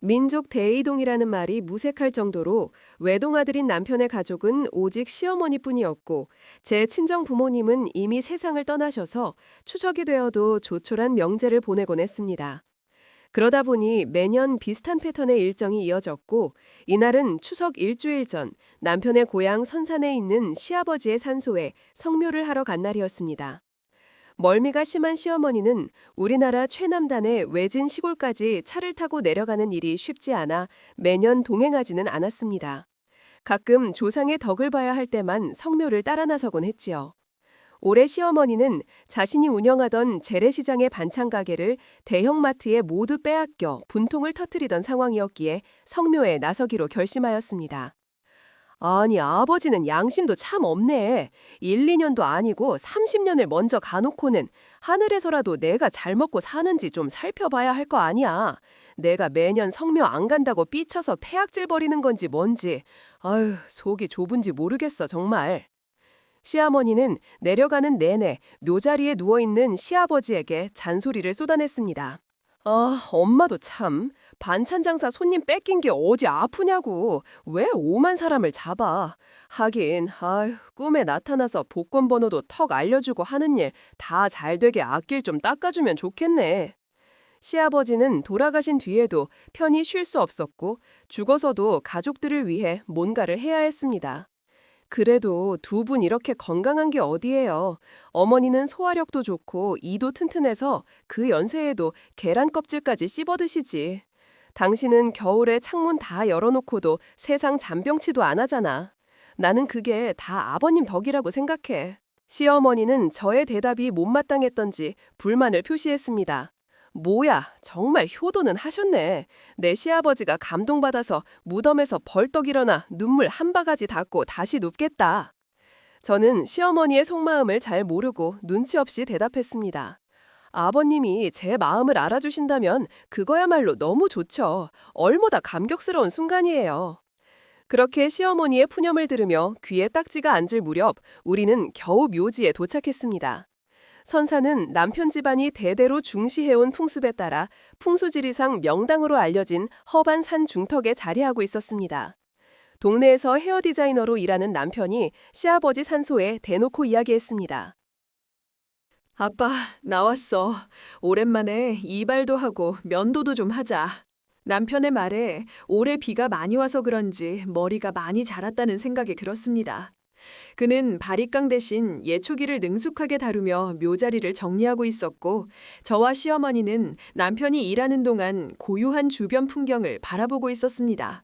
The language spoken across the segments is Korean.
민족 대이동이라는 말이 무색할 정도로 외동아들인 남편의 가족은 오직 시어머니뿐이었고 제 친정 부모님은 이미 세상을 떠나셔서 추석이 되어도 조촐한 명제를 보내곤 했습니다. 그러다 보니 매년 비슷한 패턴의 일정이 이어졌고 이날은 추석 일주일 전 남편의 고향 선산에 있는 시아버지의 산소에 성묘를 하러 간 날이었습니다. 멀미가 심한 시어머니는 우리나라 최남단의 외진 시골까지 차를 타고 내려가는 일이 쉽지 않아 매년 동행하지는 않았습니다. 가끔 조상의 덕을 봐야 할 때만 성묘를 따라 나서곤 했지요. 올해 시어머니는 자신이 운영하던 재래시장의 반찬 가게를 대형마트에 모두 빼앗겨 분통을 터뜨리던 상황이었기에 성묘에 나서기로 결심하였습니다. 아니, 아버지는 양심도 참 없네. 1, 2년도 아니고 30년을 먼저 가놓고는 하늘에서라도 내가 잘 먹고 사는지 좀 살펴봐야 할 거 아니야. 내가 매년 성묘 안 간다고 삐쳐서 폐악질 벌이는 건지 뭔지. 아유, 속이 좁은지 모르겠어, 정말. 시어머니는 내려가는 내내 묘자리에 누워있는 시아버지에게 잔소리를 쏟아냈습니다. 아, 엄마도 참. 반찬 장사 손님 뺏긴 게 어디 아프냐고. 왜 오만 사람을 잡아. 하긴, 아휴, 꿈에 나타나서 복권 번호도 턱 알려주고 하는 일 다 잘되게 앞길 좀 닦아주면 좋겠네. 시아버지는 돌아가신 뒤에도 편히 쉴 수 없었고 죽어서도 가족들을 위해 뭔가를 해야 했습니다. 그래도 두 분 이렇게 건강한 게 어디예요. 어머니는 소화력도 좋고 이도 튼튼해서 그 연세에도 계란 껍질까지 씹어 드시지. 당신은 겨울에 창문 다 열어놓고도 세상 잔병치도 안 하잖아. 나는 그게 다 아버님 덕이라고 생각해. 시어머니는 저의 대답이 못마땅했던지 불만을 표시했습니다. 뭐야, 정말 효도는 하셨네. 내 시아버지가 감동받아서 무덤에서 벌떡 일어나 눈물 한 바가지 닦고 다시 눕겠다. 저는 시어머니의 속마음을 잘 모르고 눈치 없이 대답했습니다. 아버님이 제 마음을 알아주신다면 그거야말로 너무 좋죠. 얼마나 감격스러운 순간이에요. 그렇게 시어머니의 푸념을 들으며 귀에 딱지가 앉을 무렵 우리는 겨우 묘지에 도착했습니다. 선사는 남편 집안이 대대로 중시해온 풍습에 따라 풍수지리상 명당으로 알려진 허반 산 중턱에 자리하고 있었습니다. 동네에서 헤어 디자이너로 일하는 남편이 시아버지 산소에 대놓고 이야기했습니다. 아빠, 나왔어. 오랜만에 이발도 하고 면도도 좀 하자. 남편의 말에 올해 비가 많이 와서 그런지 머리가 많이 자랐다는 생각이 들었습니다. 그는 바리깡 대신 예초기를 능숙하게 다루며 묘자리를 정리하고 있었고 저와 시어머니는 남편이 일하는 동안 고요한 주변 풍경을 바라보고 있었습니다.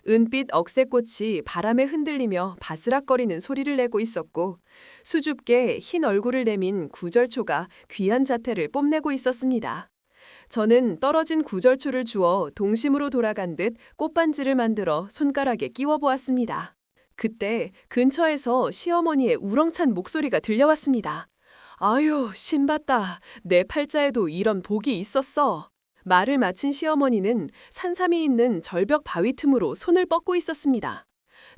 은빛 억새꽃이 바람에 흔들리며 바스락거리는 소리를 내고 있었고 수줍게 흰 얼굴을 내민 구절초가 귀한 자태를 뽐내고 있었습니다. 저는 떨어진 구절초를 주워 동심으로 돌아간 듯 꽃반지를 만들어 손가락에 끼워 보았습니다. 그때 근처에서 시어머니의 우렁찬 목소리가 들려왔습니다. 아유, 신받다. 내 팔자에도 이런 복이 있었어. 말을 마친 시어머니는 산삼이 있는 절벽 바위 틈으로 손을 뻗고 있었습니다.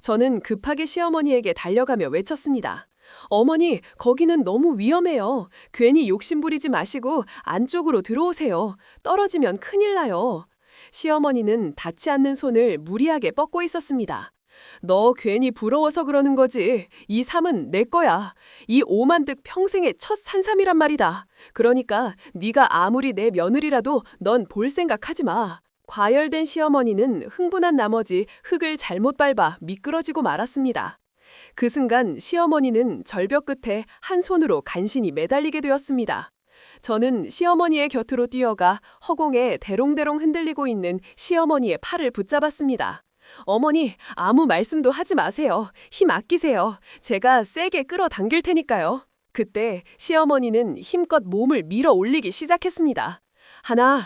저는 급하게 시어머니에게 달려가며 외쳤습니다. 어머니, 거기는 너무 위험해요. 괜히 욕심부리지 마시고 안쪽으로 들어오세요. 떨어지면 큰일 나요. 시어머니는 닿지 않는 손을 무리하게 뻗고 있었습니다. 너 괜히 부러워서 그러는 거지. 이 삶은 내 거야. 이 오만득 평생의 첫 산삼이란 말이다. 그러니까 네가 아무리 내 며느리라도 넌 볼 생각하지 마. 과열된 시어머니는 흥분한 나머지 흙을 잘못 밟아 미끄러지고 말았습니다. 그 순간 시어머니는 절벽 끝에 한 손으로 간신히 매달리게 되었습니다. 저는 시어머니의 곁으로 뛰어가 허공에 대롱대롱 흔들리고 있는 시어머니의 팔을 붙잡았습니다. 어머니, 아무 말씀도 하지 마세요. 힘 아끼세요. 제가 세게 끌어당길 테니까요. 그때 시어머니는 힘껏 몸을 밀어 올리기 시작했습니다. 하나,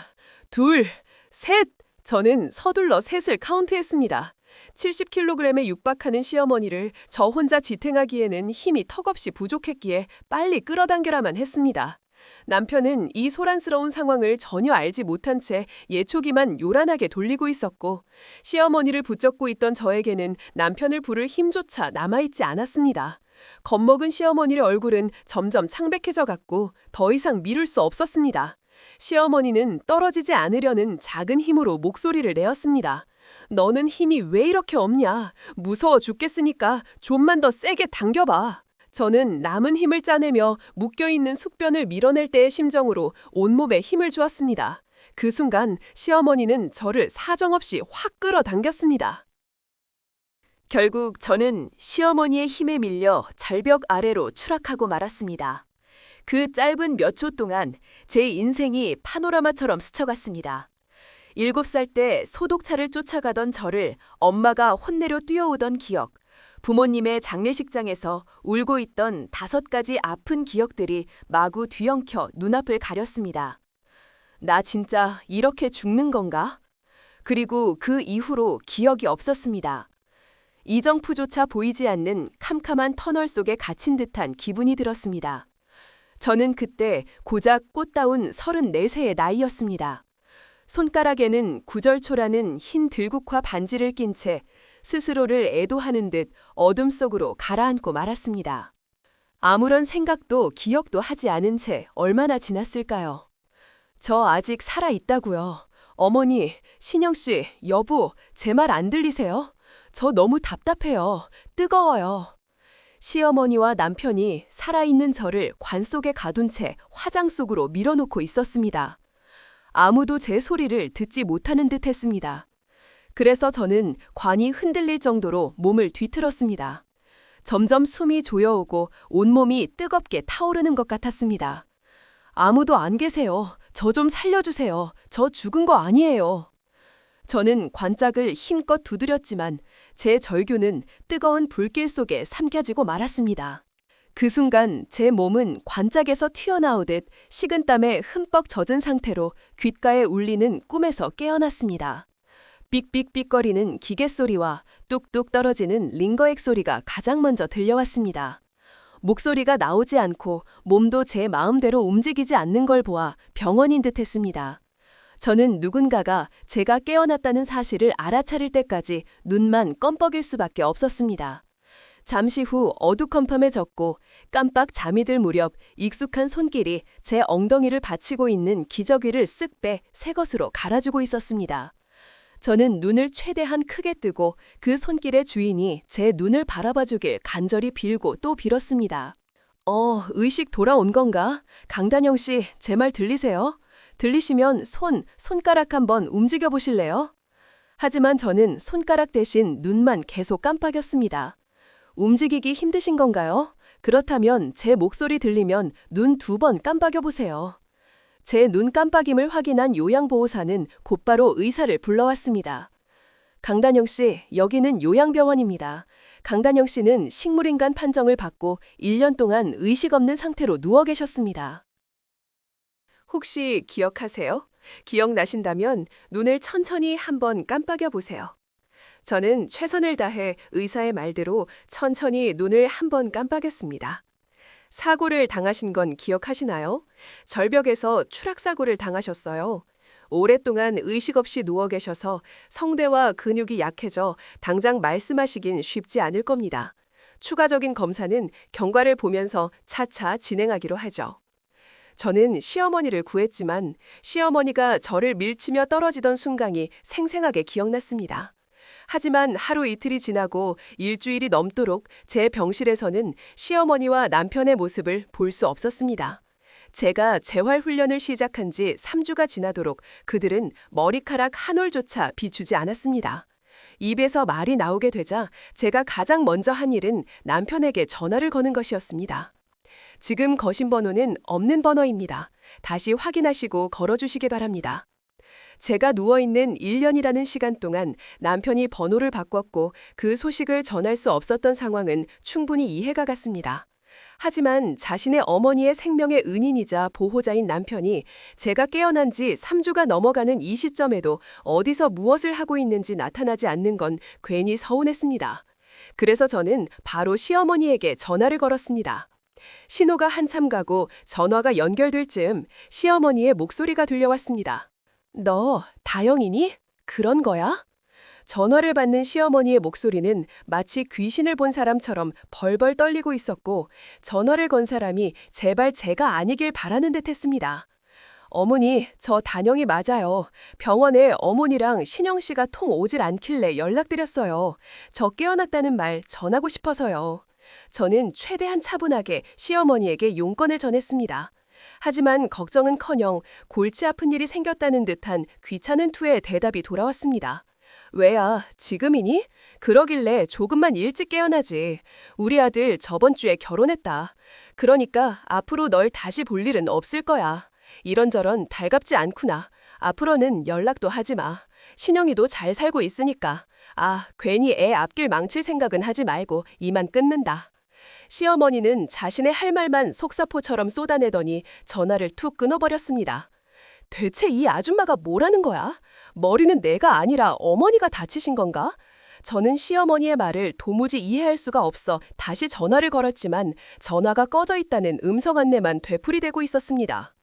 둘, 셋! 저는 서둘러 셋을 카운트했습니다. 70kg에 육박하는 시어머니를 저 혼자 지탱하기에는 힘이 턱없이 부족했기에 빨리 끌어당겨라만 했습니다. 남편은 이 소란스러운 상황을 전혀 알지 못한 채 예초기만 요란하게 돌리고 있었고 시어머니를 붙잡고 있던 저에게는 남편을 부를 힘조차 남아있지 않았습니다. 겁먹은 시어머니의 얼굴은 점점 창백해져 갔고 더 이상 미룰 수 없었습니다. 시어머니는 떨어지지 않으려는 작은 힘으로 목소리를 내었습니다. 너는 힘이 왜 이렇게 없냐? 무서워 죽겠으니까 좀만 더 세게 당겨봐. 저는 남은 힘을 짜내며 묶여있는 숙변을 밀어낼 때의 심정으로 온몸에 힘을 주었습니다. 그 순간 시어머니는 저를 사정없이 확 끌어당겼습니다. 결국 저는 시어머니의 힘에 밀려 절벽 아래로 추락하고 말았습니다. 그 짧은 몇 초 동안 제 인생이 파노라마처럼 스쳐갔습니다. 7살 때 소독차를 쫓아가던 저를 엄마가 혼내려 뛰어오던 기억, 부모님의 장례식장에서 울고 있던 5가지 아픈 기억들이 마구 뒤엉켜 눈앞을 가렸습니다. 나 진짜 이렇게 죽는 건가? 그리고 그 이후로 기억이 없었습니다. 이정표조차 보이지 않는 캄캄한 터널 속에 갇힌 듯한 기분이 들었습니다. 저는 그때 고작 꽃다운 34세의 나이였습니다. 손가락에는 구절초라는 흰 들국화 반지를 낀 채 스스로를 애도하는 듯 어둠 속으로 가라앉고 말았습니다. 아무런 생각도 기억도 하지 않은 채 얼마나 지났을까요? 저 아직 살아있다고요. 어머니, 신영씨, 여보, 제 말 안 들리세요? 저 너무 답답해요. 뜨거워요. 시어머니와 남편이 살아있는 저를 관 속에 가둔 채 화장 속으로 밀어놓고 있었습니다. 아무도 제 소리를 듣지 못하는 듯 했습니다. 그래서 저는 관이 흔들릴 정도로 몸을 뒤틀었습니다. 점점 숨이 조여오고 온몸이 뜨겁게 타오르는 것 같았습니다. 아무도 안 계세요. 저 좀 살려주세요. 저 죽은 거 아니에요. 저는 관짝을 힘껏 두드렸지만 제 절규는 뜨거운 불길 속에 삼켜지고 말았습니다. 그 순간 제 몸은 관짝에서 튀어나오듯 식은땀에 흠뻑 젖은 상태로 귓가에 울리는 꿈에서 깨어났습니다. 삑삑삑거리는 기계 소리와 뚝뚝 떨어지는 링거액 소리가 가장 먼저 들려왔습니다. 목소리가 나오지 않고 몸도 제 마음대로 움직이지 않는 걸 보아 병원인 듯 했습니다. 저는 누군가가 제가 깨어났다는 사실을 알아차릴 때까지 눈만 껌뻑일 수밖에 없었습니다. 잠시 후 어두컴컴해졌고 깜빡 잠이 들 무렵 익숙한 손길이 제 엉덩이를 받치고 있는 기저귀를 쓱 빼 새 것으로 갈아주고 있었습니다. 저는 눈을 최대한 크게 뜨고 그 손길의 주인이 제 눈을 바라봐주길 간절히 빌고 또 빌었습니다. 의식 돌아온 건가? 강단영 씨, 제 말 들리세요? 들리시면 손가락 한번 움직여 보실래요? 하지만 저는 손가락 대신 눈만 계속 깜빡였습니다. 움직이기 힘드신 건가요? 그렇다면 제 목소리 들리면 눈 2번 깜빡여 보세요. 제 눈 깜빡임을 확인한 요양보호사는 곧바로 의사를 불러왔습니다. 강단영 씨, 여기는 요양병원입니다. 강단영 씨는 식물인간 판정을 받고 1년 동안 의식 없는 상태로 누워 계셨습니다. 혹시 기억하세요? 기억나신다면 눈을 천천히 한번 깜빡여 보세요. 저는 최선을 다해 의사의 말대로 천천히 눈을 한번 깜빡였습니다. 사고를 당하신 건 기억하시나요? 절벽에서 추락사고를 당하셨어요. 오랫동안 의식 없이 누워 계셔서 성대와 근육이 약해져 당장 말씀하시긴 쉽지 않을 겁니다. 추가적인 검사는 경과를 보면서 차차 진행하기로 하죠. 저는 시어머니를 구했지만 시어머니가 저를 밀치며 떨어지던 순간이 생생하게 기억났습니다. 하지만 하루 이틀이 지나고 일주일이 넘도록 제 병실에서는 시어머니와 남편의 모습을 볼 수 없었습니다. 제가 재활훈련을 시작한 지 3주가 지나도록 그들은 머리카락 한 올조차 비추지 않았습니다. 입에서 말이 나오게 되자 제가 가장 먼저 한 일은 남편에게 전화를 거는 것이었습니다. 지금 거신 번호는 없는 번호입니다. 다시 확인하시고 걸어주시기 바랍니다. 제가 누워있는 1년이라는 시간 동안 남편이 번호를 바꿨고 그 소식을 전할 수 없었던 상황은 충분히 이해가 갔습니다. 하지만 자신의 어머니의 생명의 은인이자 보호자인 남편이 제가 깨어난 지 3주가 넘어가는 이 시점에도 어디서 무엇을 하고 있는지 나타나지 않는 건 괜히 서운했습니다. 그래서 저는 바로 시어머니에게 전화를 걸었습니다. 신호가 한참 가고 전화가 연결될 즈음 시어머니의 목소리가 들려왔습니다. 너 다영이니? 그런 거야? 전화를 받는 시어머니의 목소리는 마치 귀신을 본 사람처럼 벌벌 떨리고 있었고 전화를 건 사람이 제발 제가 아니길 바라는 듯 했습니다. 어머니, 저 단영이 맞아요. 병원에 어머니랑 신영 씨가 통 오질 않길래 연락드렸어요. 저 깨어났다는 말 전하고 싶어서요. 저는 최대한 차분하게 시어머니에게 용건을 전했습니다. 하지만 걱정은커녕 골치 아픈 일이 생겼다는 듯한 귀찮은 투의 대답이 돌아왔습니다. 왜야, 지금이니? 그러길래 조금만 일찍 깨어나지. 우리 아들 저번 주에 결혼했다. 그러니까 앞으로 널 다시 볼 일은 없을 거야. 이런저런 달갑지 않구나. 앞으로는 연락도 하지 마. 신영이도 잘 살고 있으니까. 아, 괜히 애 앞길 망칠 생각은 하지 말고 이만 끊는다. 시어머니는 자신의 할 말만 속사포처럼 쏟아내더니 전화를 툭 끊어버렸습니다. 대체 이 아줌마가 뭐라는 거야? 머리는 내가 아니라 어머니가 다치신 건가? 저는 시어머니의 말을 도무지 이해할 수가 없어 다시 전화를 걸었지만 전화가 꺼져 있다는 음성 안내만 되풀이되고 있었습니다.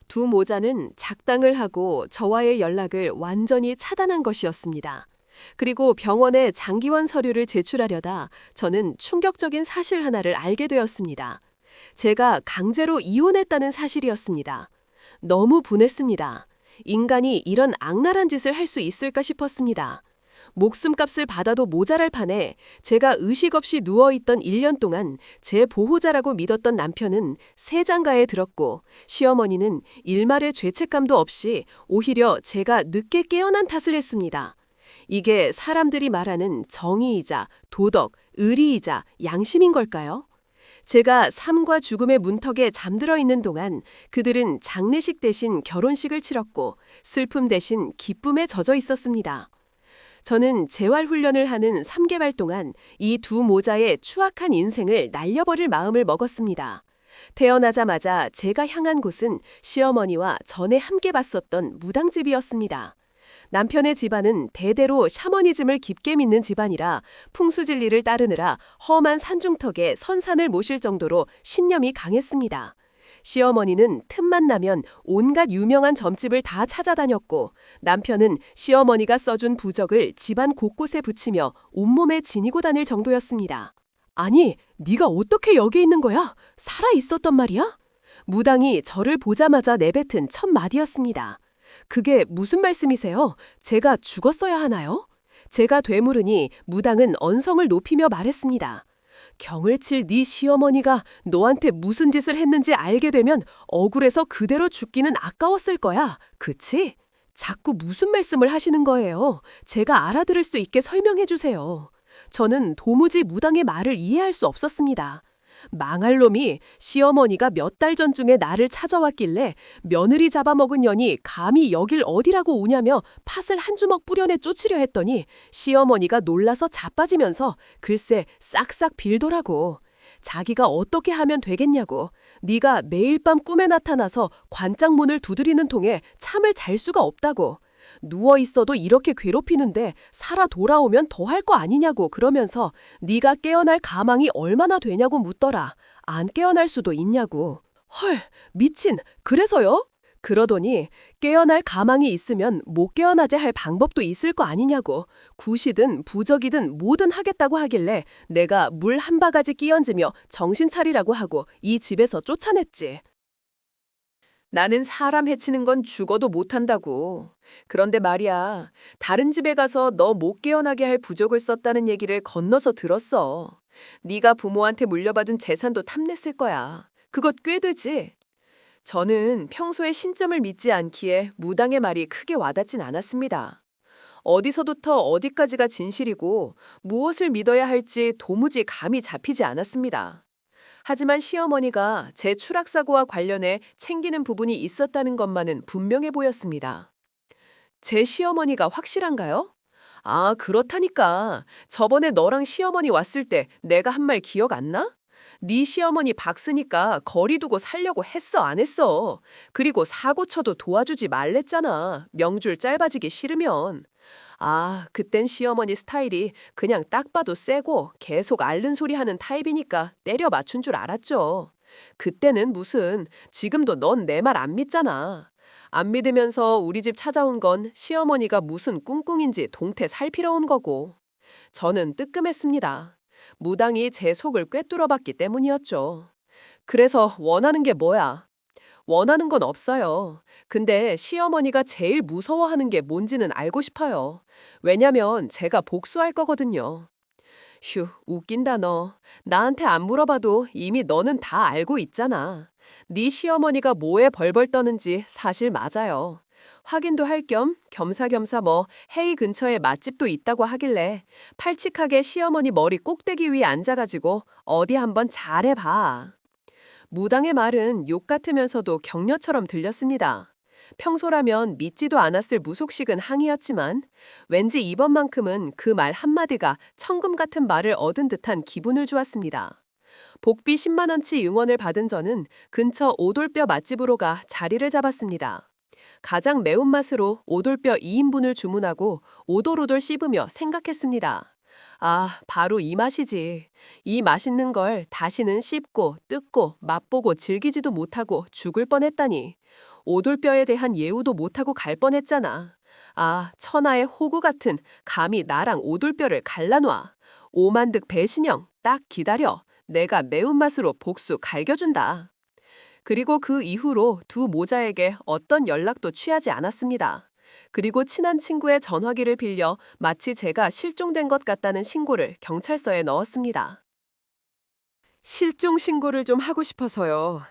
두 모자는 작당을 하고 저와의 연락을 완전히 차단한 것이었습니다. 그리고 병원에 장기원 서류를 제출하려다 저는 충격적인 사실 하나를 알게 되었습니다. 제가 강제로 이혼했다는 사실이었습니다. 너무 분했습니다. 인간이 이런 악랄한 짓을 할 수 있을까 싶었습니다. 목숨값을 받아도 모자랄 판에 제가 의식 없이 누워있던 1년 동안 제 보호자라고 믿었던 남편은 세장가에 들었고 시어머니는 일말의 죄책감도 없이 오히려 제가 늦게 깨어난 탓을 했습니다. 이게 사람들이 말하는 정의이자 도덕, 의리이자 양심인 걸까요? 제가 삶과 죽음의 문턱에 잠들어 있는 동안 그들은 장례식 대신 결혼식을 치렀고 슬픔 대신 기쁨에 젖어 있었습니다. 저는 재활훈련을 하는 3개월 동안 이 두 모자의 추악한 인생을 날려버릴 마음을 먹었습니다. 태어나자마자 제가 향한 곳은 시어머니와 전에 함께 봤었던 무당집이었습니다. 남편의 집안은 대대로 샤머니즘을 깊게 믿는 집안이라 풍수진리를 따르느라 험한 산중턱에 선산을 모실 정도로 신념이 강했습니다. 시어머니는 틈만 나면 온갖 유명한 점집을 다 찾아다녔고 남편은 시어머니가 써준 부적을 집안 곳곳에 붙이며 온몸에 지니고 다닐 정도였습니다. 아니, 네가 어떻게 여기 있는 거야? 살아 있었단 말이야? 무당이 저를 보자마자 내뱉은 첫 마디였습니다. 그게 무슨 말씀이세요? 제가 죽었어야 하나요? 제가 되물으니 무당은 언성을 높이며 말했습니다. 경을 칠 네 시어머니가 너한테 무슨 짓을 했는지 알게 되면 억울해서 그대로 죽기는 아까웠을 거야. 그치? 자꾸 무슨 말씀을 하시는 거예요? 제가 알아들을 수 있게 설명해 주세요. 저는 도무지 무당의 말을 이해할 수 없었습니다. 망할 놈이 시어머니가 몇 달 전중에 나를 찾아왔길래 며느리 잡아먹은 년이 감히 여길 어디라고 오냐며 팥을 한 주먹 뿌려내 쫓으려 했더니 시어머니가 놀라서 자빠지면서 글쎄 싹싹 빌더라고. 자기가 어떻게 하면 되겠냐고. 네가 매일 밤 꿈에 나타나서 관짝문을 두드리는 통에 잠을 잘 수가 없다고. 누워있어도 이렇게 괴롭히는데 살아 돌아오면 더 할 거 아니냐고 그러면서 네가 깨어날 가망이 얼마나 되냐고 묻더라. 안 깨어날 수도 있냐고. 헐, 미친, 그래서요? 그러더니 깨어날 가망이 있으면 못 깨어나게 할 방법도 있을 거 아니냐고. 굿이든 부적이든 뭐든 하겠다고 하길래 내가 물 한 바가지 끼얹으며 정신 차리라고 하고 이 집에서 쫓아냈지. 나는 사람 해치는 건 죽어도 못한다고. 그런데 말이야, 다른 집에 가서 너 못 깨어나게 할 부적을 썼다는 얘기를 건너서 들었어. 네가 부모한테 물려받은 재산도 탐냈을 거야. 그것 꽤 되지? 저는 평소에 신점을 믿지 않기에 무당의 말이 크게 와닿진 않았습니다. 어디서부터 어디까지가 진실이고 무엇을 믿어야 할지 도무지 감이 잡히지 않았습니다. 하지만 시어머니가 제 추락사고와 관련해 챙기는 부분이 있었다는 것만은 분명해 보였습니다. 제 시어머니가 확실한가요? 아, 그렇다니까. 저번에 너랑 시어머니 왔을 때 내가 한 말 기억 안 나? 네 시어머니 박스니까 거리 두고 살려고 했어, 안 했어? 그리고 사고 쳐도 도와주지 말랬잖아. 명줄 짧아지기 싫으면. 아, 그땐 시어머니 스타일이 그냥 딱 봐도 세고 계속 앓는 소리 하는 타입이니까 때려 맞춘 줄 알았죠. 그때는 무슨, 지금도 넌 내 말 안 믿잖아. 안 믿으면서 우리 집 찾아온 건 시어머니가 무슨 꿍꿍인지 동태 살피러 온 거고. 저는 뜨끔했습니다. 무당이 제 속을 꿰뚫어 봤기 때문이었죠. 그래서 원하는 게 뭐야? 원하는 건 없어요. 근데 시어머니가 제일 무서워하는 게 뭔지는 알고 싶어요. 왜냐면 제가 복수할 거거든요. 휴, 웃긴다 너. 나한테 안 물어봐도 이미 너는 다 알고 있잖아. 네 시어머니가 뭐에 벌벌 떠는지 사실 맞아요. 확인도 할 겸 겸사겸사 뭐 회의 근처에 맛집도 있다고 하길래 팔칙하게 시어머니 머리 꼭대기 위에 앉아가지고 어디 한번 잘해봐. 무당의 말은 욕 같으면서도 격려처럼 들렸습니다. 평소라면 믿지도 않았을 무속식은 항의였지만 왠지 이번만큼은 그 말 한마디가 천금 같은 말을 얻은 듯한 기분을 주었습니다. 복비 10만 원치 응원을 받은 저는 근처 오돌뼈 맛집으로 가 자리를 잡았습니다. 가장 매운맛으로 오돌뼈 2인분을 주문하고 오돌오돌 씹으며 생각했습니다. 아, 바로 이 맛이지. 이 맛있는 걸 다시는 씹고 뜯고 맛보고 즐기지도 못하고 죽을 뻔했다니. 오돌뼈에 대한 예우도 못하고 갈 뻔했잖아. 아, 천하의 호구 같은 감히 나랑 오돌뼈를 갈라놔. 오만득 배신형 딱 기다려. 내가 매운맛으로 복수 갈겨준다. 그리고 그 이후로 두 모자에게 어떤 연락도 취하지 않았습니다. 그리고 친한 친구의 전화기를 빌려 마치 제가 실종된 것 같다는 신고를 경찰서에 넣었습니다. 실종 신고를 좀 하고 싶어서요.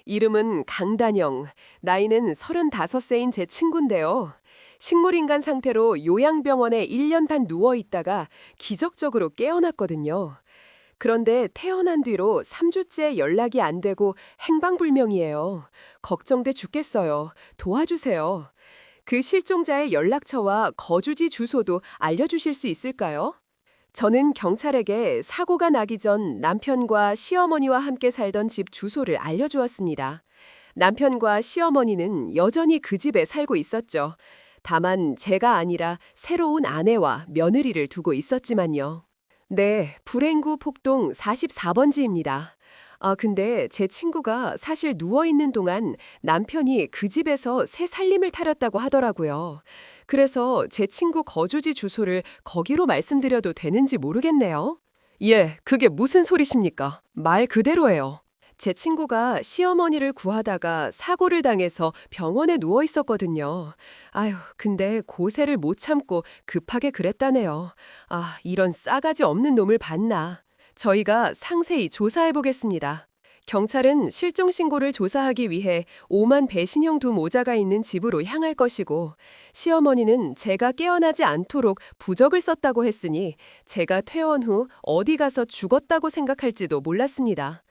이름은 강단영, 나이는 35세인 제 친구인데요. 식물인간 상태로 요양병원에 1년 반 누워있다가 기적적으로 깨어났거든요. 그런데 태어난 뒤로 3주째 연락이 안 되고 행방불명이에요. 걱정돼 죽겠어요. 도와주세요. 그 실종자의 연락처와 거주지 주소도 알려주실 수 있을까요? 저는 경찰에게 사고가 나기 전 남편과 시어머니와 함께 살던 집 주소를 알려주었습니다. 남편과 시어머니는 여전히 그 집에 살고 있었죠. 다만 제가 아니라 새로운 아내와 며느리를 두고 있었지만요. 네, 불행구 폭동 44번지입니다. 근데 제 친구가 사실 누워있는 동안 남편이 그 집에서 새 살림을 차렸다고 하더라고요. 그래서 제 친구 거주지 주소를 거기로 말씀드려도 되는지 모르겠네요. 예, 그게 무슨 소리십니까? 말 그대로예요. 제 친구가 시어머니를 구하다가 사고를 당해서 병원에 누워 있었거든요. 아휴, 근데 고세를 못 참고 급하게 그랬다네요. 아, 이런 싸가지 없는 놈을 봤나. 저희가 상세히 조사해 보겠습니다. 경찰은 실종 신고를 조사하기 위해 오만 배신형 두 모자가 있는 집으로 향할 것이고 시어머니는 제가 깨어나지 않도록 부적을 썼다고 했으니 제가 퇴원 후 어디 가서 죽었다고 생각할지도 몰랐습니다.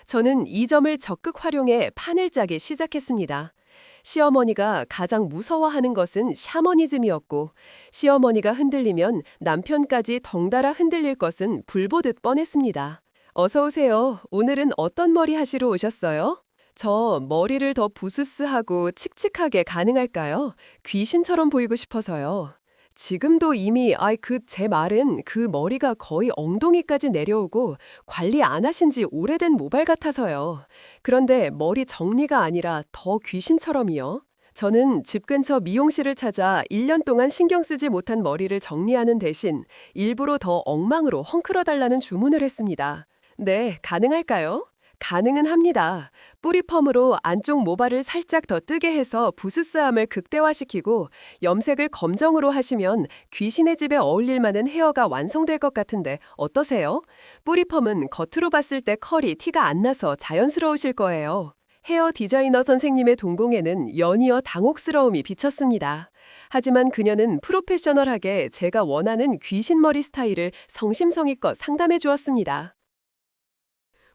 저는 이 점을 적극 활용해 판을 짜기 시작했습니다. 시어머니가 가장 무서워하는 것은 샤머니즘이었고 시어머니가 흔들리면 남편까지 덩달아 흔들릴 것은 불보듯 뻔했습니다. 어서 오세요. 오늘은 어떤 머리 하시러 오셨어요? 저 머리를 더 부스스하고 칙칙하게 가능할까요? 귀신처럼 보이고 싶어서요. 지금도 이미 제 말은 그 머리가 거의 엉덩이까지 내려오고 관리 안 하신 지 오래된 모발 같아서요. 그런데 머리 정리가 아니라 더 귀신처럼이요. 저는 집 근처 미용실을 찾아 1년 동안 신경 쓰지 못한 머리를 정리하는 대신 일부러 더 엉망으로 헝클어달라는 주문을 했습니다. 네, 가능할까요? 가능은 합니다. 뿌리펌으로 안쪽 모발을 살짝 더 뜨게 해서 부스스함을 극대화시키고 염색을 검정으로 하시면 귀신의 집에 어울릴 만한 헤어가 완성될 것 같은데 어떠세요? 뿌리펌은 겉으로 봤을 때 컬이 티가 안 나서 자연스러우실 거예요. 헤어 디자이너 선생님의 동공에는 연이어 당혹스러움이 비쳤습니다. 하지만 그녀는 프로페셔널하게 제가 원하는 귀신머리 스타일을 성심성의껏 상담해 주었습니다.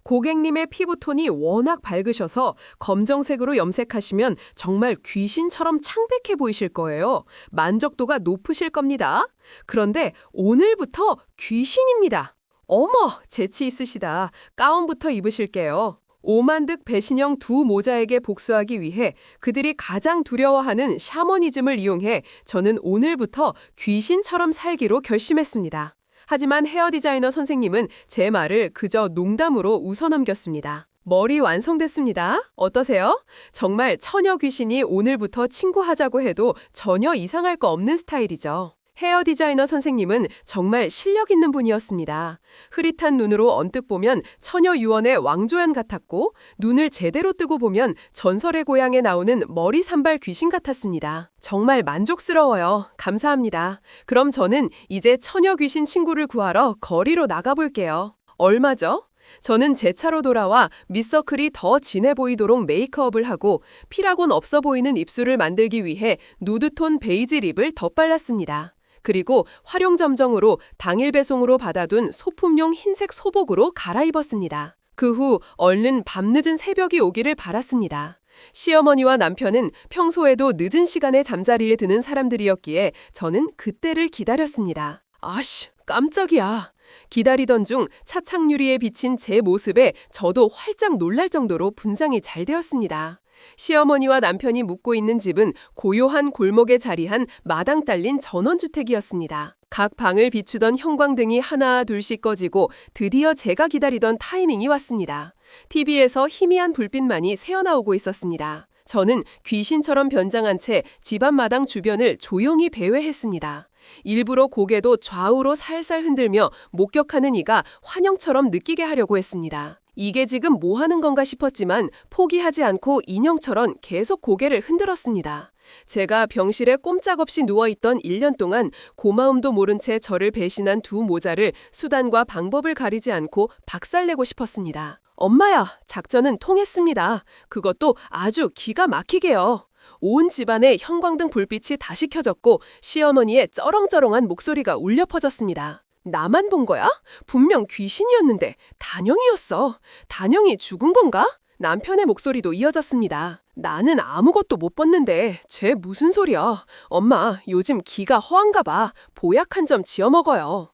고객님의 피부톤이 워낙 밝으셔서 검정색으로 염색하시면 정말 귀신처럼 창백해 보이실 거예요. 만족도가 높으실 겁니다. 그런데 오늘부터 귀신입니다. 어머, 재치 있으시다. 가운부터 입으실게요. 오만득 배신형 두 모자에게 복수하기 위해 그들이 가장 두려워하는 샤머니즘을 이용해 저는 오늘부터 귀신처럼 살기로 결심했습니다. 하지만 헤어 디자이너 선생님은 제 말을 그저 농담으로 웃어넘겼습니다. 머리 완성됐습니다. 어떠세요? 정말 처녀 귀신이 오늘부터 친구하자고 해도 전혀 이상할 거 없는 스타일이죠. 헤어 디자이너 선생님은 정말 실력 있는 분이었습니다. 흐릿한 눈으로 언뜻 보면 처녀 유언의 왕조연 같았고 눈을 제대로 뜨고 보면 전설의 고향에 나오는 머리 산발 귀신 같았습니다. 정말 만족스러워요. 감사합니다. 그럼 저는 이제 처녀 귀신 친구를 구하러 거리로 나가볼게요. 얼마죠? 저는 제 차로 돌아와 밑서클이 더 진해 보이도록 메이크업을 하고 피라곤 없어 보이는 입술을 만들기 위해 누드톤 베이지 립을 덧발랐습니다. 그리고 활용점정으로 당일 배송으로 받아둔 소품용 흰색 소복으로 갈아입었습니다. 그 후 얼른 밤늦은 새벽이 오기를 바랐습니다. 시어머니와 남편은 평소에도 늦은 시간에 잠자리에 드는 사람들이었기에 저는 그때를 기다렸습니다. 아씨, 깜짝이야. 기다리던 중 차창유리에 비친 제 모습에 저도 활짝 놀랄 정도로 분장이 잘 되었습니다. 시어머니와 남편이 묵고 있는 집은 고요한 골목에 자리한 마당 딸린 전원주택이었습니다. 각 방을 비추던 형광등이 하나 둘씩 꺼지고 드디어 제가 기다리던 타이밍이 왔습니다. TV에서 희미한 불빛만이 새어나오고 있었습니다. 저는 귀신처럼 변장한 채 집 앞마당 주변을 조용히 배회했습니다. 일부러 고개도 좌우로 살살 흔들며 목격하는 이가 환영처럼 느끼게 하려고 했습니다. 이게 지금 뭐 하는 건가 싶었지만 포기하지 않고 인형처럼 계속 고개를 흔들었습니다. 제가 병실에 꼼짝없이 누워있던 1년 동안 고마움도 모른 채 저를 배신한 두 모자를 수단과 방법을 가리지 않고 박살내고 싶었습니다. 엄마야, 작전은 통했습니다. 그것도 아주 기가 막히게요. 온 집안에 형광등 불빛이 다시 켜졌고 시어머니의 쩌렁쩌렁한 목소리가 울려 퍼졌습니다. 나만 본 거야? 분명 귀신이었는데 단영이었어. 단영이 죽은 건가? 남편의 목소리도 이어졌습니다. 나는 아무것도 못 봤는데 쟤 무슨 소리야. 엄마, 요즘 기가 허한가 봐. 보약 한 점 지어 먹어요.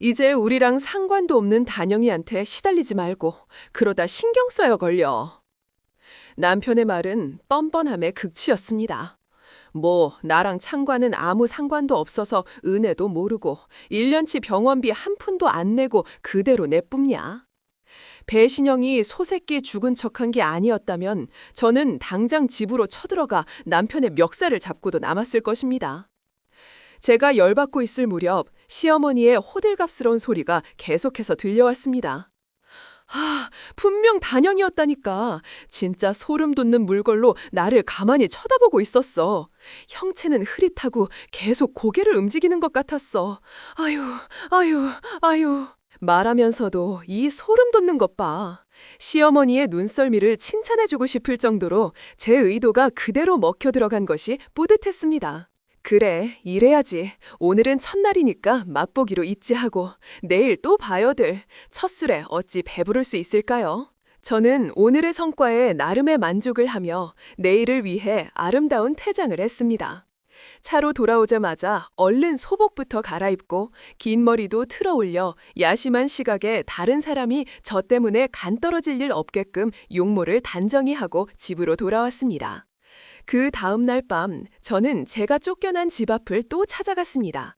이제 우리랑 상관도 없는 단영이한테 시달리지 말고 그러다 신경 써요 걸려. 남편의 말은 뻔뻔함의 극치였습니다. 뭐 나랑 창과는 아무 상관도 없어서 은혜도 모르고 1년치 병원비 한 푼도 안 내고 그대로 내뿜냐. 배신영이 소새끼 죽은 척한 게 아니었다면 저는 당장 집으로 쳐들어가 남편의 멱살을 잡고도 남았을 것입니다. 제가 열받고 있을 무렵 시어머니의 호들갑스러운 소리가 계속해서 들려왔습니다. 분명 단영이었다니까. 진짜 소름 돋는 물걸로 나를 가만히 쳐다보고 있었어. 형체는 흐릿하고 계속 고개를 움직이는 것 같았어. 아유. 말하면서도 이 소름 돋는 것 봐. 시어머니의 눈썰미를 칭찬해주고 싶을 정도로 제 의도가 그대로 먹혀 들어간 것이 뿌듯했습니다. 그래, 이래야지. 오늘은 첫날이니까 맛보기로 있지 하고 내일 또 봐요들. 첫 술에 어찌 배부를 수 있을까요? 저는 오늘의 성과에 나름의 만족을 하며 내일을 위해 아름다운 퇴장을 했습니다. 차로 돌아오자마자 얼른 소복부터 갈아입고 긴 머리도 틀어 올려 야심한 시각에 다른 사람이 저 때문에 간 떨어질 일 없게끔 용모를 단정히 하고 집으로 돌아왔습니다. 그 다음 날 밤 저는 제가 쫓겨난 집 앞을 또 찾아갔습니다.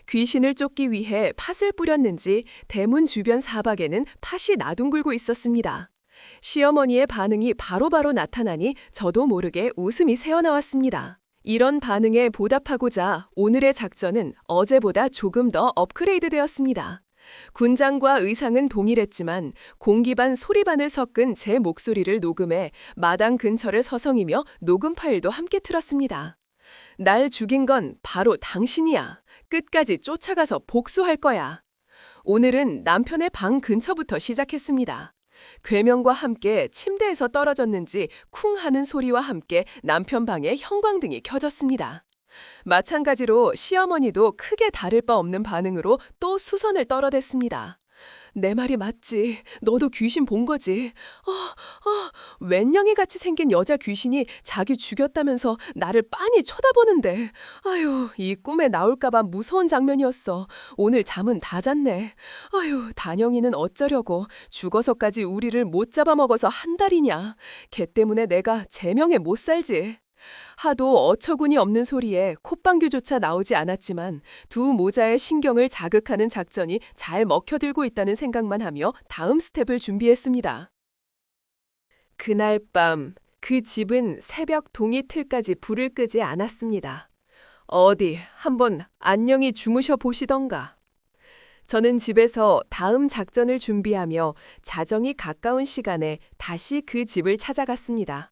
귀신을 쫓기 위해 팥을 뿌렸는지 대문 주변 사박에는 팥이 나둥글고 있었습니다. 시어머니의 반응이 바로바로 나타나니 저도 모르게 웃음이 새어나왔습니다. 이런 반응에 보답하고자 오늘의 작전은 어제보다 조금 더 업그레이드 되었습니다. 군장과 의상은 동일했지만 공기 반 소리 반을 섞은 제 목소리를 녹음해 마당 근처를 서성이며 녹음 파일도 함께 틀었습니다. 날 죽인 건 바로 당신이야. 끝까지 쫓아가서 복수할 거야. 오늘은 남편의 방 근처부터 시작했습니다. 괴명과 함께 침대에서 떨어졌는지 쿵 하는 소리와 함께 남편 방에 형광등이 켜졌습니다. 마찬가지로 시어머니도 크게 다를 바 없는 반응으로 또 수선을 떨어댔습니다. 내 말이 맞지. 너도 귀신 본 거지. 웬영이 같이 생긴 여자 귀신이 자기 죽였다면서 나를 빤히 쳐다보는데. 아유, 이 꿈에 나올까봐 무서운 장면이었어. 오늘 잠은 다 잤네. 아유, 단영이는 어쩌려고. 죽어서까지 우리를 못 잡아먹어서 한 달이냐. 걔 때문에 내가 제명에 못 살지. 하도 어처구니 없는 소리에 콧방귀조차 나오지 않았지만 두 모자의 신경을 자극하는 작전이 잘 먹혀들고 있다는 생각만 하며 다음 스텝을 준비했습니다. 그날 밤 그 집은 새벽 동이 틀까지 불을 끄지 않았습니다. 어디 한번 안녕히 주무셔 보시던가. 저는 집에서 다음 작전을 준비하며 자정이 가까운 시간에 다시 그 집을 찾아갔습니다.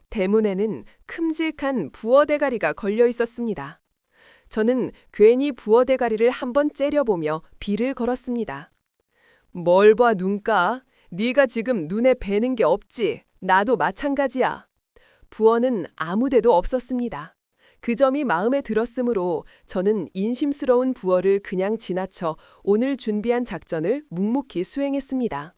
대문에는 큼직한 부어대가리가 걸려 있었습니다. 저는 괜히 부어대가리를 한번 째려보며 비를 걸었습니다. 뭘 봐 눈까? 네가 지금 눈에 뵈는 게 없지. 나도 마찬가지야. 부어는 아무 데도 없었습니다. 그 점이 마음에 들었으므로 저는 인심스러운 부어를 그냥 지나쳐 오늘 준비한 작전을 묵묵히 수행했습니다.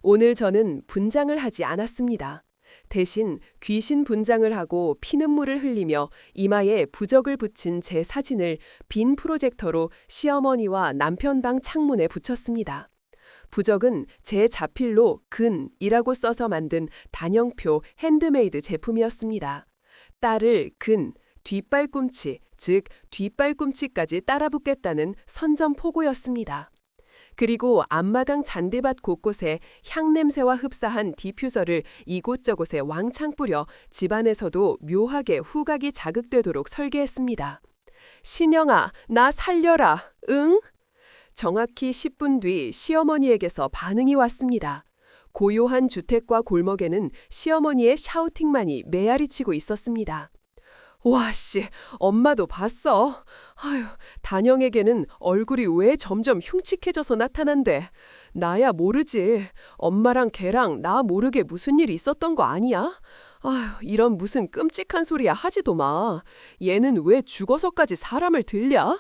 오늘 저는 분장을 하지 않았습니다. 대신 귀신 분장을 하고 피눈물을 흘리며 이마에 부적을 붙인 제 사진을 빈 프로젝터로 시어머니와 남편 방 창문에 붙였습니다. 부적은 제 자필로 근이라고 써서 만든 단형표 핸드메이드 제품이었습니다. 딸을 근, 뒷발꿈치, 즉 뒷발꿈치까지 따라 붙겠다는 선전포고였습니다. 그리고 앞마당 잔디밭 곳곳에 향냄새와 흡사한 디퓨저를 이곳저곳에 왕창 뿌려 집안에서도 묘하게 후각이 자극되도록 설계했습니다. 신영아, 나 살려라. 응? 정확히 10분 뒤 시어머니에게서 반응이 왔습니다. 고요한 주택과 골목에는 시어머니의 샤우팅만이 메아리치고 있었습니다. 와, 씨, 엄마도 봤어? 아휴, 단영에게는 얼굴이 왜 점점 흉측해져서 나타난대. 나야 모르지. 엄마랑 걔랑 나 모르게 무슨 일 있었던 거 아니야? 아휴, 이런 무슨 끔찍한 소리야 하지도 마. 얘는 왜 죽어서까지 사람을 들랴?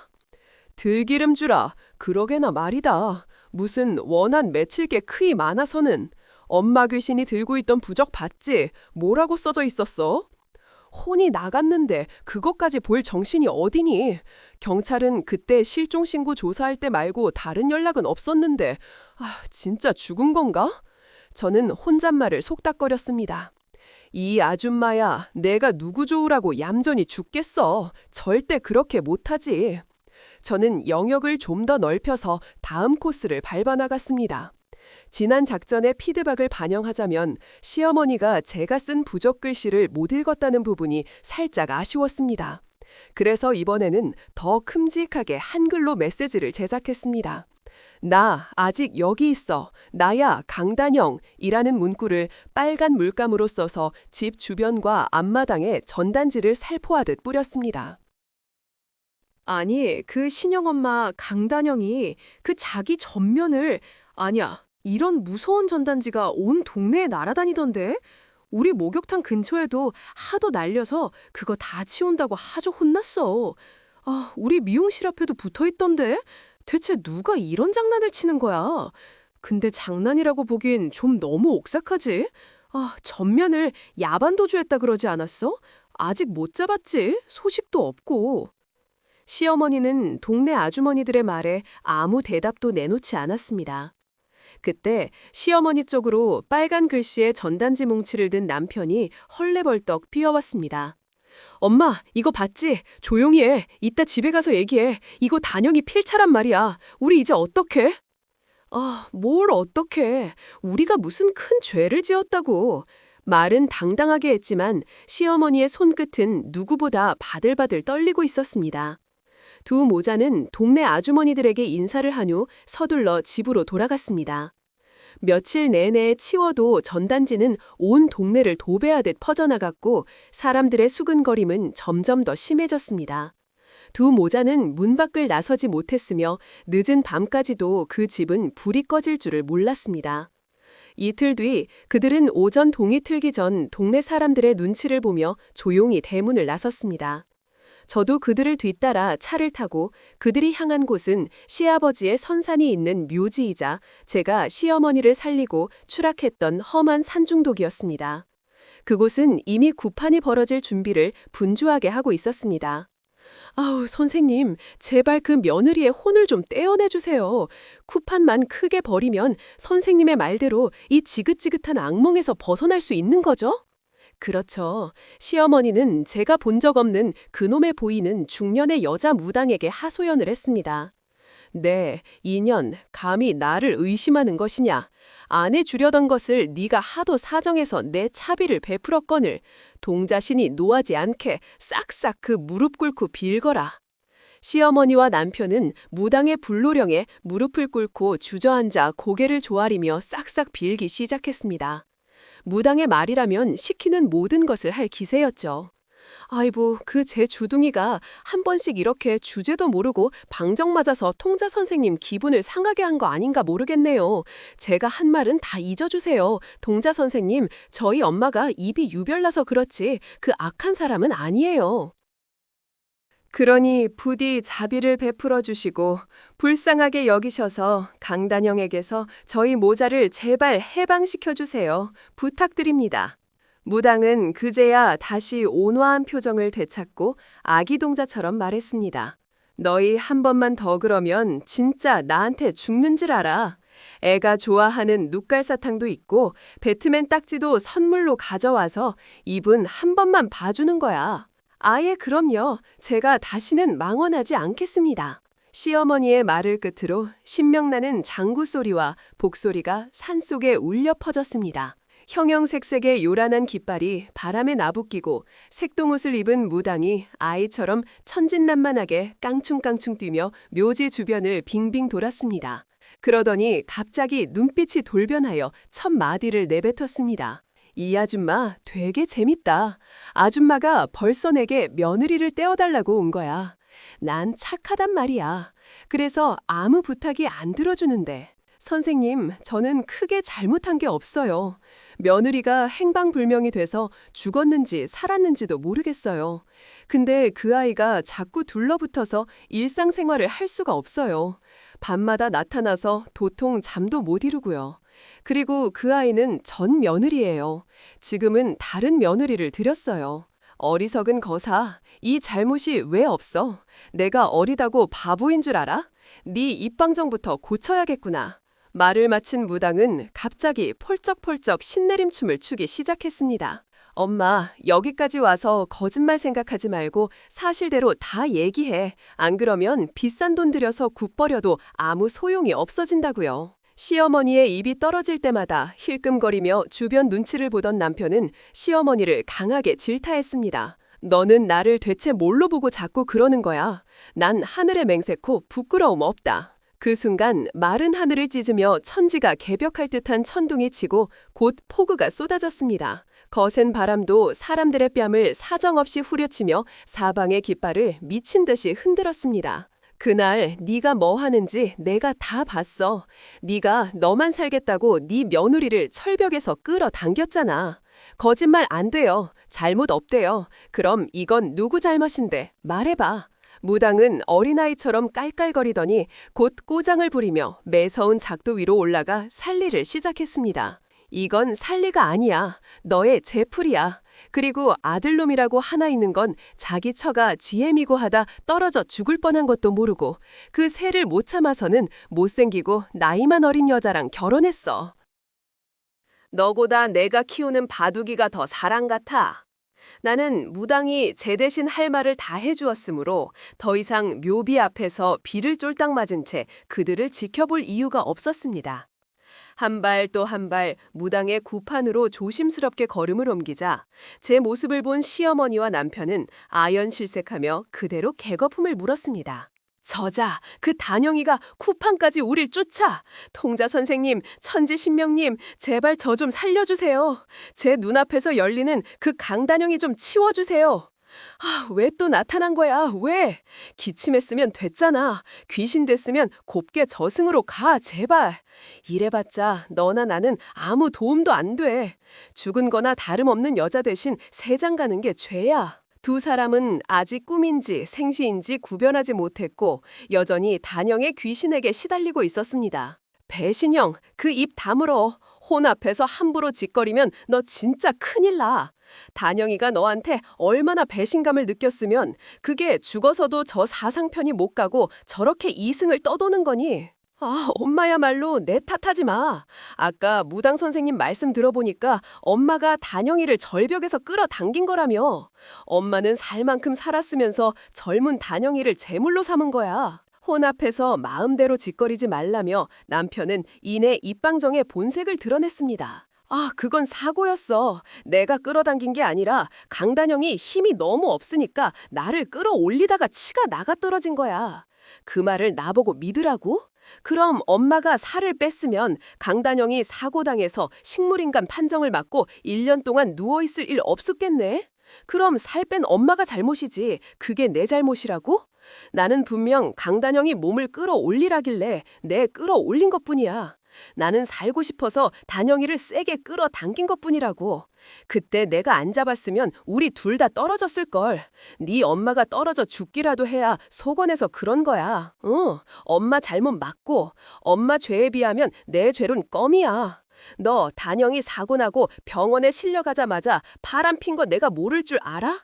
들기름 주라. 그러게나 말이다. 무슨 원한 며칠 게 크이 많아서는. 엄마 귀신이 들고 있던 부적 봤지? 뭐라고 써져 있었어? 혼이 나갔는데 그것까지 볼 정신이 어디니? 경찰은 그때 실종 신고 조사할 때 말고 다른 연락은 없었는데 진짜 죽은 건가? 저는 혼잣말을 속닥거렸습니다. 이 아줌마야, 내가 누구 좋으라고 얌전히 죽겠어. 절대 그렇게 못하지. 저는 영역을 좀 더 넓혀서 다음 코스를 밟아나갔습니다. 지난 작전의 피드백을 반영하자면 시어머니가 제가 쓴 부적 글씨를 못 읽었다는 부분이 살짝 아쉬웠습니다. 그래서 이번에는 더 큼직하게 한글로 메시지를 제작했습니다. 나 아직 여기 있어. 나야 강단영이라는 문구를 빨간 물감으로 써서 집 주변과 앞마당에 전단지를 살포하듯 뿌렸습니다. 아니, 그 신영엄마 강단영이 그 자기 전면을 아니야. 이런 무서운 전단지가 온 동네에 날아다니던데? 우리 목욕탕 근처에도 하도 날려서 그거 다 치운다고 아주 혼났어. 우리 미용실 앞에도 붙어있던데? 대체 누가 이런 장난을 치는 거야? 근데 장난이라고 보긴 좀 너무 옥삭하지? 전면을 야반도주했다 그러지 않았어? 아직 못 잡았지? 소식도 없고. 시어머니는 동네 아주머니들의 말에 아무 대답도 내놓지 않았습니다. 그때 시어머니 쪽으로 빨간 글씨에 전단지 뭉치를 든 남편이 헐레벌떡 뛰어왔습니다. 엄마, 이거 봤지? 조용히 해. 이따 집에 가서 얘기해. 이거 단영이 필차란 말이야. 우리 이제 어떡해? 뭘 어떡해. 우리가 무슨 큰 죄를 지었다고. 말은 당당하게 했지만 시어머니의 손끝은 누구보다 바들바들 떨리고 있었습니다. 두 모자는 동네 아주머니들에게 인사를 한 후 서둘러 집으로 돌아갔습니다. 며칠 내내 치워도 전단지는 온 동네를 도배하듯 퍼져나갔고 사람들의 수근거림은 점점 더 심해졌습니다. 두 모자는 문 밖을 나서지 못했으며 늦은 밤까지도 그 집은 불이 꺼질 줄을 몰랐습니다. 이틀 뒤 그들은 오전 동이 틀기 전 동네 사람들의 눈치를 보며 조용히 대문을 나섰습니다. 저도 그들을 뒤따라 차를 타고 그들이 향한 곳은 시아버지의 선산이 있는 묘지이자 제가 시어머니를 살리고 추락했던 험한 산중독이었습니다. 그곳은 이미 구판이 벌어질 준비를 분주하게 하고 있었습니다. 선생님, 제발 그 며느리의 혼을 좀 떼어내주세요. 쿠판만 크게 버리면 선생님의 말대로 이 지긋지긋한 악몽에서 벗어날 수 있는 거죠? 그렇죠. 시어머니는 제가 본 적 없는 그놈의 보이는 중년의 여자 무당에게 하소연을 했습니다. 네, 2년 감히 나를 의심하는 것이냐. 안 해주려던 것을 네가 하도 사정해서 내 차비를 베풀었거늘 동자신이 노하지 않게 싹싹 그 무릎 꿇고 빌거라. 시어머니와 남편은 무당의 불노령에 무릎을 꿇고 주저앉아 고개를 조아리며 싹싹 빌기 시작했습니다. 무당의 말이라면 시키는 모든 것을 할 기세였죠. 아이고, 그 제 주둥이가 한 번씩 이렇게 주제도 모르고 방정 맞아서 통자 선생님 기분을 상하게 한 거 아닌가 모르겠네요. 제가 한 말은 다 잊어주세요. 동자 선생님, 저희 엄마가 입이 유별나서 그렇지 그 악한 사람은 아니에요. 그러니 부디 자비를 베풀어 주시고 불쌍하게 여기셔서 강단영에게서 저희 모자를 제발 해방시켜 주세요. 부탁드립니다. 무당은 그제야 다시 온화한 표정을 되찾고 아기 동자처럼 말했습니다. 너희 한 번만 더 그러면 진짜 나한테 죽는 줄 알아. 애가 좋아하는 눕갈사탕도 있고 배트맨 딱지도 선물로 가져와서 입은 한 번만 봐주는 거야. 아예 그럼요. 제가 다시는 망언하지 않겠습니다. 시어머니의 말을 끝으로 신명나는 장구 소리와 복소리가 산속에 울려 퍼졌습니다. 형형색색의 요란한 깃발이 바람에 나부끼고 색동옷을 입은 무당이 아이처럼 천진난만하게 깡충깡충 뛰며 묘지 주변을 빙빙 돌았습니다. 그러더니 갑자기 눈빛이 돌변하여 첫 마디를 내뱉었습니다. 이 아줌마 되게 재밌다. 아줌마가 벌써 내게 며느리를 떼어달라고 온 거야. 난 착하단 말이야. 그래서 아무 부탁이 안 들어주는데. 선생님, 저는 크게 잘못한 게 없어요. 며느리가 행방불명이 돼서 죽었는지 살았는지도 모르겠어요. 근데 그 아이가 자꾸 둘러붙어서 일상생활을 할 수가 없어요. 밤마다 나타나서 도통 잠도 못 이루고요. 그리고 그 아이는 전 며느리예요. 지금은 다른 며느리를 들였어요. 어리석은 거사, 이 잘못이 왜 없어? 내가 어리다고 바보인 줄 알아? 네 입방정부터 고쳐야겠구나. 말을 마친 무당은 갑자기 폴쩍폴쩍 신내림춤을 추기 시작했습니다. 엄마, 여기까지 와서 거짓말 생각하지 말고 사실대로 다 얘기해. 안 그러면 비싼 돈 들여서 굿버려도 아무 소용이 없어진다고요. 시어머니의 입이 떨어질 때마다 힐끔거리며 주변 눈치를 보던 남편은 시어머니를 강하게 질타했습니다. 너는 나를 대체 뭘로 보고 자꾸 그러는 거야? 난 하늘에 맹세코 부끄러움 없다. 그 순간 마른 하늘을 찢으며 천지가 개벽할 듯한 천둥이 치고 곧 폭우가 쏟아졌습니다. 거센 바람도 사람들의 뺨을 사정없이 후려치며 사방의 깃발을 미친 듯이 흔들었습니다. 그날 네가 뭐 하는지 내가 다 봤어. 네가 너만 살겠다고 네 며느리를 철벽에서 끌어당겼잖아. 거짓말 안 돼요. 잘못 없대요. 그럼 이건 누구 잘못인데 말해봐. 무당은 어린아이처럼 깔깔거리더니 곧 꼬장을 부리며 매서운 작도 위로 올라가 살리를 시작했습니다. 이건 살리가 아니야. 너의 제풀이야. 그리고 아들놈이라고 하나 있는 건 자기 처가 지혜미고하다 떨어져 죽을 뻔한 것도 모르고 그 새를 못 참아서는 못생기고 나이만 어린 여자랑 결혼했어. 너보다 내가 키우는 바둑이가 더 사랑 같아. 나는 무당이 제 대신 할 말을 다 해주었으므로 더 이상 묘비 앞에서 비를 쫄딱 맞은 채 그들을 지켜볼 이유가 없었습니다. 한 발 또 한 발 무당의 구판으로 조심스럽게 걸음을 옮기자 제 모습을 본 시어머니와 남편은 아연실색하며 그대로 개거품을 물었습니다. 저자, 그 단영이가 쿠판까지 우릴 쫓아. 통자 선생님, 천지신명님, 제발 저 좀 살려주세요. 제 눈앞에서 열리는 그 강단영이 좀 치워주세요. 왜 또 나타난 거야? 왜? 기침했으면 됐잖아. 귀신 됐으면 곱게 저승으로 가, 제발. 이래봤자 너나 나는 아무 도움도 안 돼. 죽은 거나 다름없는 여자 대신 세장 가는 게 죄야. 두 사람은 아직 꿈인지 생시인지 구별하지 못했고 여전히 단영의 귀신에게 시달리고 있었습니다. 배신형, 그 입 다물어. 혼 앞에서 함부로 짓거리면 너 진짜 큰일 나. 단영이가 너한테 얼마나 배신감을 느꼈으면 그게 죽어서도 저 사상편이 못 가고 저렇게 이승을 떠도는 거니? 엄마야말로 내 탓하지 마. 아까 무당 선생님 말씀 들어보니까 엄마가 단영이를 절벽에서 끌어당긴 거라며. 엄마는 살 만큼 살았으면서 젊은 단영이를 제물로 삼은 거야. 혼 앞에서 마음대로 짓거리지 말라며 남편은 이내 입방정의 본색을 드러냈습니다. 아, 그건 사고였어. 내가 끌어당긴 게 아니라 강단영이 힘이 너무 없으니까 나를 끌어올리다가 치가 나가 떨어진 거야. 그 말을 나보고 믿으라고? 그럼 엄마가 살을 뺐으면 강단영이 사고당해서 식물인간 판정을 받고 1년 동안 누워있을 일 없었겠네? 그럼 살 뺀 엄마가 잘못이지 그게 내 잘못이라고? 나는 분명 강단영이 몸을 끌어올리라길래 내 끌어올린 것뿐이야. 나는 살고 싶어서 단영이를 세게 끌어당긴 것뿐이라고. 그때 내가 안 잡았으면 우리 둘 다 떨어졌을걸. 네 엄마가 떨어져 죽기라도 해야 속원해서 그런 거야. 엄마 잘못 맞고 엄마 죄에 비하면 내 죄론 껌이야. 너 단영이 사고 나고 병원에 실려가자마자 바람 핀 거 내가 모를 줄 알아?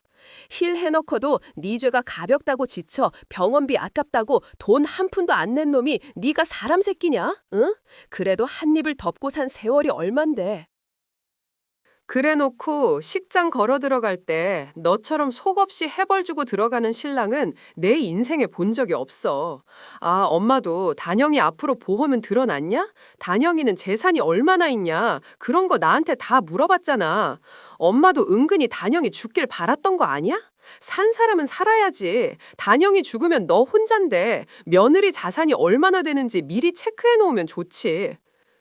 힐 해놓고도 네 죄가 가볍다고 지쳐 병원비 아깝다고 돈 한 푼도 안 낸 놈이 네가 사람 새끼냐? 응? 그래도 한 입을 덮고 산 세월이 얼만데. 그래놓고 식장 걸어 들어갈 때 너처럼 속없이 해벌 주고 들어가는 신랑은 내 인생에 본 적이 없어. 아, 엄마도 단영이 앞으로 보험은 들어놨냐? 단영이는 재산이 얼마나 있냐? 그런 거 나한테 다 물어봤잖아. 엄마도 은근히 단영이 죽길 바랐던 거 아니야? 산 사람은 살아야지. 단영이 죽으면 너 혼잔데 며느리 자산이 얼마나 되는지 미리 체크해 놓으면 좋지.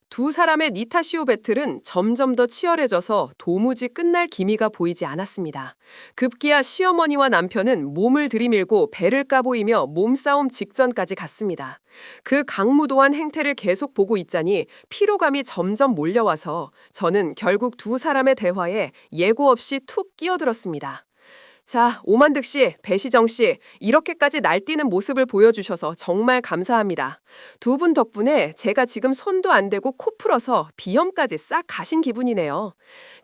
두 사람의 니타시오 배틀은 점점 더 치열해져서 도무지 끝날 기미가 보이지 않았습니다. 급기야 시어머니와 남편은 몸을 들이밀고 배를 까보이며 몸싸움 직전까지 갔습니다. 그 강무도한 행태를 계속 보고 있자니 피로감이 점점 몰려와서 저는 결국 두 사람의 대화에 예고 없이 툭 끼어들었습니다. 자, 오만득 씨, 배시정 씨, 이렇게까지 날뛰는 모습을 보여주셔서 정말 감사합니다. 두 분 덕분에 제가 지금 손도 안 대고 코 풀어서 비염까지 싹 가신 기분이네요.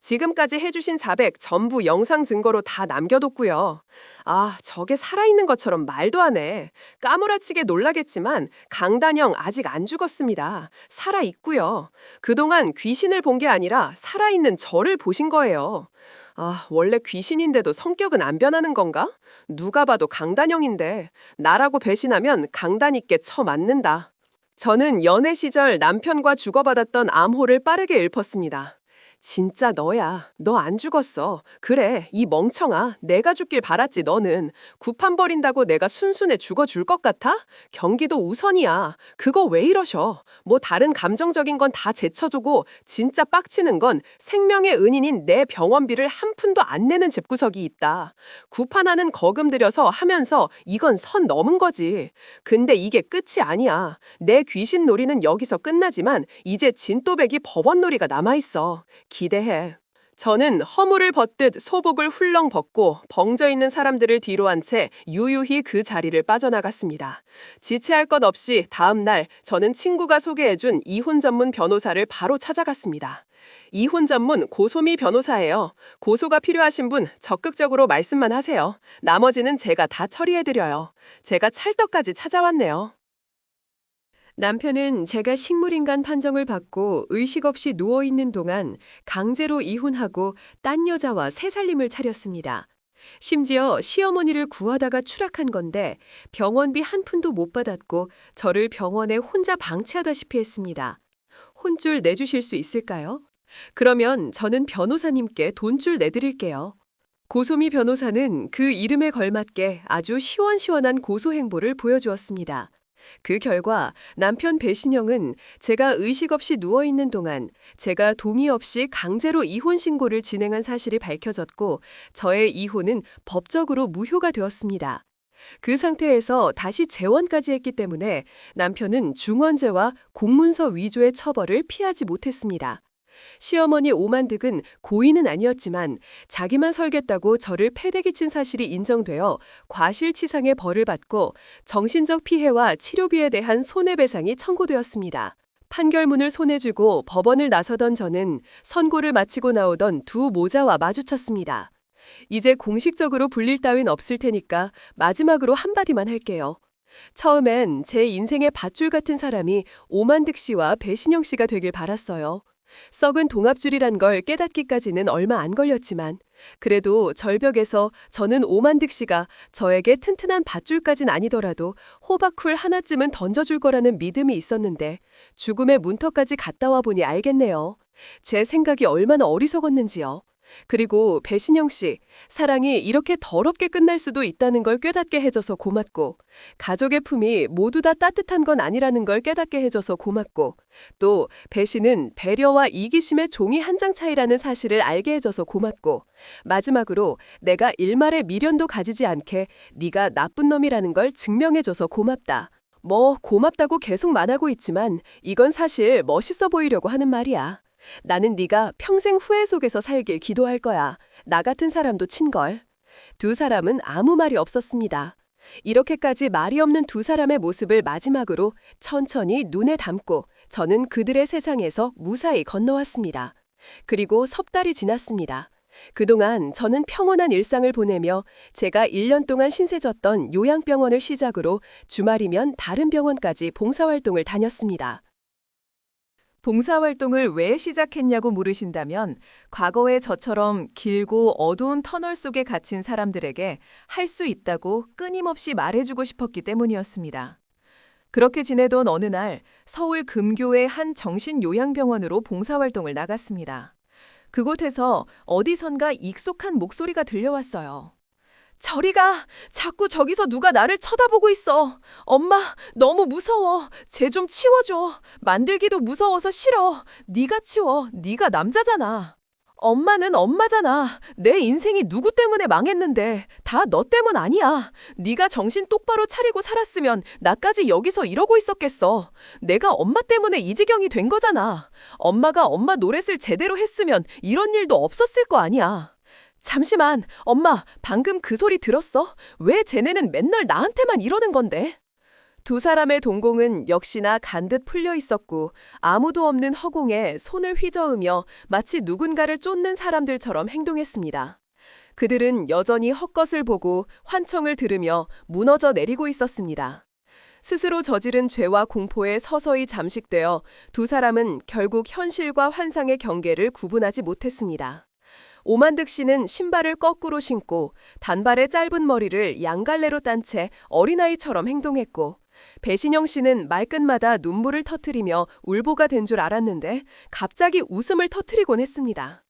지금까지 해주신 자백 전부 영상 증거로 다 남겨뒀고요. 아, 저게 살아있는 것처럼 말도 안 해. 까무라치게 놀라겠지만 강단영 아직 안 죽었습니다. 살아있고요. 그동안 귀신을 본 게 아니라 살아있는 저를 보신 거예요. 아, 원래 귀신인데도 성격은 안 변하는 건가? 누가 봐도 강단영인데 나라고 배신하면 강단 있게 쳐맞는다. 저는 연애 시절 남편과 주고받았던 암호를 빠르게 읊었습니다. 진짜 너야. 너 안 죽었어. 그래, 이 멍청아. 내가 죽길 바랐지 너는. 구판 버린다고 내가 순순해 죽어줄 것 같아? 경기도 우선이야. 그거 왜 이러셔? 뭐 다른 감정적인 건 다 제쳐두고 진짜 빡치는 건 생명의 은인인 내 병원비를 한 푼도 안 내는 집구석이 있다. 구판하는 거금 들여서 하면서 이건 선 넘은 거지. 근데 이게 끝이 아니야. 내 귀신 놀이는 여기서 끝나지만 이제 진또배기 법원놀이가 남아있어. 기대해. 저는 허물을 벗듯 소복을 훌렁 벗고 벙져 있는 사람들을 뒤로 한 채 유유히 그 자리를 빠져나갔습니다. 지체할 것 없이 다음 날 저는 친구가 소개해준 이혼 전문 변호사를 바로 찾아갔습니다. 이혼 전문 고소미 변호사예요. 고소가 필요하신 분 적극적으로 말씀만 하세요. 나머지는 제가 다 처리해드려요. 제가 찰떡까지 찾아왔네요. 남편은 제가 식물인간 판정을 받고 의식 없이 누워있는 동안 강제로 이혼하고 딴 여자와 새 살림을 차렸습니다. 심지어 시어머니를 구하다가 추락한 건데 병원비 한 푼도 못 받았고 저를 병원에 혼자 방치하다시피 했습니다. 혼줄 내주실 수 있을까요? 그러면 저는 변호사님께 돈줄 내드릴게요. 고소미 변호사는 그 이름에 걸맞게 아주 시원시원한 고소 행보를 보여주었습니다. 그 결과 남편 배신영은 제가 의식 없이 누워있는 동안 제가 동의 없이 강제로 이혼 신고를 진행한 사실이 밝혀졌고 저의 이혼은 법적으로 무효가 되었습니다. 그 상태에서 다시 재혼까지 했기 때문에 남편은 중원죄와 공문서 위조의 처벌을 피하지 못했습니다. 시어머니 오만득은 고의는 아니었지만 자기만 설겠다고 저를 패대기 친 사실이 인정되어 과실치상의 벌을 받고 정신적 피해와 치료비에 대한 손해배상이 청구되었습니다. 판결문을 손에 쥐고 법원을 나서던 저는 선고를 마치고 나오던 두 모자와 마주쳤습니다. 이제 공식적으로 불릴 따윈 없을 테니까 마지막으로 한마디만 할게요. 처음엔 제 인생의 밧줄 같은 사람이 오만득 씨와 배신영 씨가 되길 바랐어요. 썩은 동압줄이란 걸 깨닫기까지는 얼마 안 걸렸지만 그래도 절벽에서 저는 오만득 씨가 저에게 튼튼한 밧줄까진 아니더라도 호박쿨 하나쯤은 던져줄 거라는 믿음이 있었는데 죽음의 문턱까지 갔다 와 보니 알겠네요. 제 생각이 얼마나 어리석었는지요. 그리고 배신영 씨, 사랑이 이렇게 더럽게 끝날 수도 있다는 걸 깨닫게 해줘서 고맙고, 가족의 품이 모두 다 따뜻한 건 아니라는 걸 깨닫게 해줘서 고맙고, 또 배신은 배려와 이기심의 종이 한 장 차이라는 사실을 알게 해줘서 고맙고, 마지막으로 내가 일말의 미련도 가지지 않게 네가 나쁜 놈이라는 걸 증명해줘서 고맙다. 뭐 고맙다고 계속 말하고 있지만 이건 사실 멋있어 보이려고 하는 말이야. 나는 네가 평생 후회 속에서 살길 기도할 거야. 나 같은 사람도 친걸. 두 사람은 아무 말이 없었습니다. 이렇게까지 말이 없는 두 사람의 모습을 마지막으로 천천히 눈에 담고 저는 그들의 세상에서 무사히 건너왔습니다. 그리고 석 달이 지났습니다. 그동안 저는 평온한 일상을 보내며 제가 1년 동안 신세졌던 요양병원을 시작으로 주말이면 다른 병원까지 봉사활동을 다녔습니다. 봉사활동을 왜 시작했냐고 물으신다면 과거에 저처럼 길고 어두운 터널 속에 갇힌 사람들에게 할 수 있다고 끊임없이 말해주고 싶었기 때문이었습니다. 그렇게 지내던 어느 날 서울 금교의 한 정신요양병원으로 봉사활동을 나갔습니다. 그곳에서 어디선가 익숙한 목소리가 들려왔어요. 저리 가! 자꾸 저기서 누가 나를 쳐다보고 있어. 엄마, 너무 무서워. 쟤 좀 치워줘. 만들기도 무서워서 싫어. 네가 치워. 네가 남자잖아. 엄마는 엄마잖아. 내 인생이 누구 때문에 망했는데 다 너 때문 아니야. 네가 정신 똑바로 차리고 살았으면 나까지 여기서 이러고 있었겠어. 내가 엄마 때문에 이 지경이 된 거잖아. 엄마가 엄마 노릇을 제대로 했으면 이런 일도 없었을 거 아니야. 잠시만, 엄마, 방금 그 소리 들었어? 왜 쟤네는 맨날 나한테만 이러는 건데? 두 사람의 동공은 역시나 간듯 풀려 있었고 아무도 없는 허공에 손을 휘저으며 마치 누군가를 쫓는 사람들처럼 행동했습니다. 그들은 여전히 헛것을 보고 환청을 들으며 무너져 내리고 있었습니다. 스스로 저지른 죄와 공포에 서서히 잠식되어 두 사람은 결국 현실과 환상의 경계를 구분하지 못했습니다. 오만득 씨는 신발을 거꾸로 신고 단발의 짧은 머리를 양갈래로 딴 채 어린아이처럼 행동했고 배신영 씨는 말끝마다 눈물을 터뜨리며 울보가 된 줄 알았는데 갑자기 웃음을 터뜨리곤 했습니다.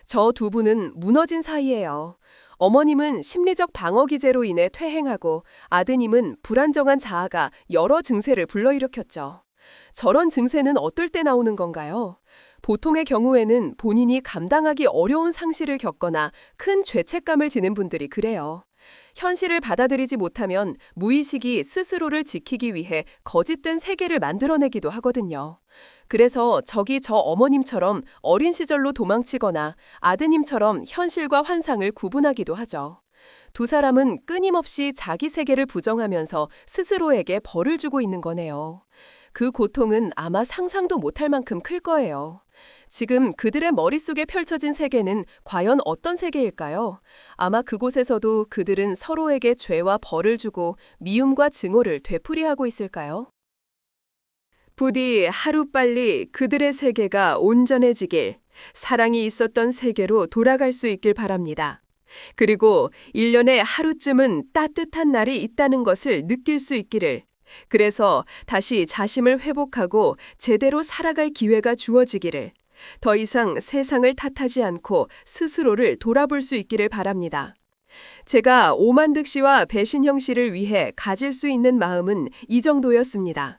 저 두 분은 무너진 사이예요. 어머님은 심리적 방어 기제로 인해 퇴행하고 아드님은 불안정한 자아가 여러 증세를 불러일으켰죠. 저런 증세는 어떨 때 나오는 건가요? 보통의 경우에는 본인이 감당하기 어려운 상실을 겪거나 큰 죄책감을 지는 분들이 그래요. 현실을 받아들이지 못하면 무의식이 스스로를 지키기 위해 거짓된 세계를 만들어내기도 하거든요. 그래서 저기 저 어머님처럼 어린 시절로 도망치거나 아드님처럼 현실과 환상을 구분하기도 하죠. 두 사람은 끊임없이 자기 세계를 부정하면서 스스로에게 벌을 주고 있는 거네요. 그 고통은 아마 상상도 못할 만큼 클 거예요. 지금 그들의 머릿속에 펼쳐진 세계는 과연 어떤 세계일까요? 아마 그곳에서도 그들은 서로에게 죄와 벌을 주고 미움과 증오를 되풀이하고 있을까요? 부디 하루빨리 그들의 세계가 온전해지길, 사랑이 있었던 세계로 돌아갈 수 있길 바랍니다. 그리고 1년에 하루쯤은 따뜻한 날이 있다는 것을 느낄 수 있기를, 그래서 다시 자심을 회복하고 제대로 살아갈 기회가 주어지기를, 더 이상 세상을 탓하지 않고 스스로를 돌아볼 수 있기를 바랍니다. 제가 오만득 씨와 배신형 씨를 위해 가질 수 있는 마음은 이 정도였습니다.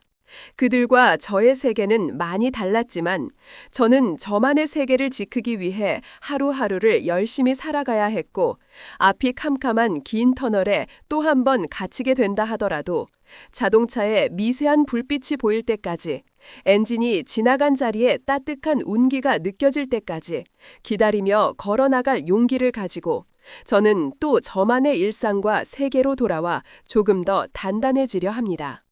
그들과 저의 세계는 많이 달랐지만 저는 저만의 세계를 지키기 위해 하루하루를 열심히 살아가야 했고 앞이 캄캄한 긴 터널에 또 한 번 갇히게 된다 하더라도 자동차에 미세한 불빛이 보일 때까지 엔진이 지나간 자리에 따뜻한 운기가 느껴질 때까지 기다리며 걸어나갈 용기를 가지고 저는 또 저만의 일상과 세계로 돌아와 조금 더 단단해지려 합니다.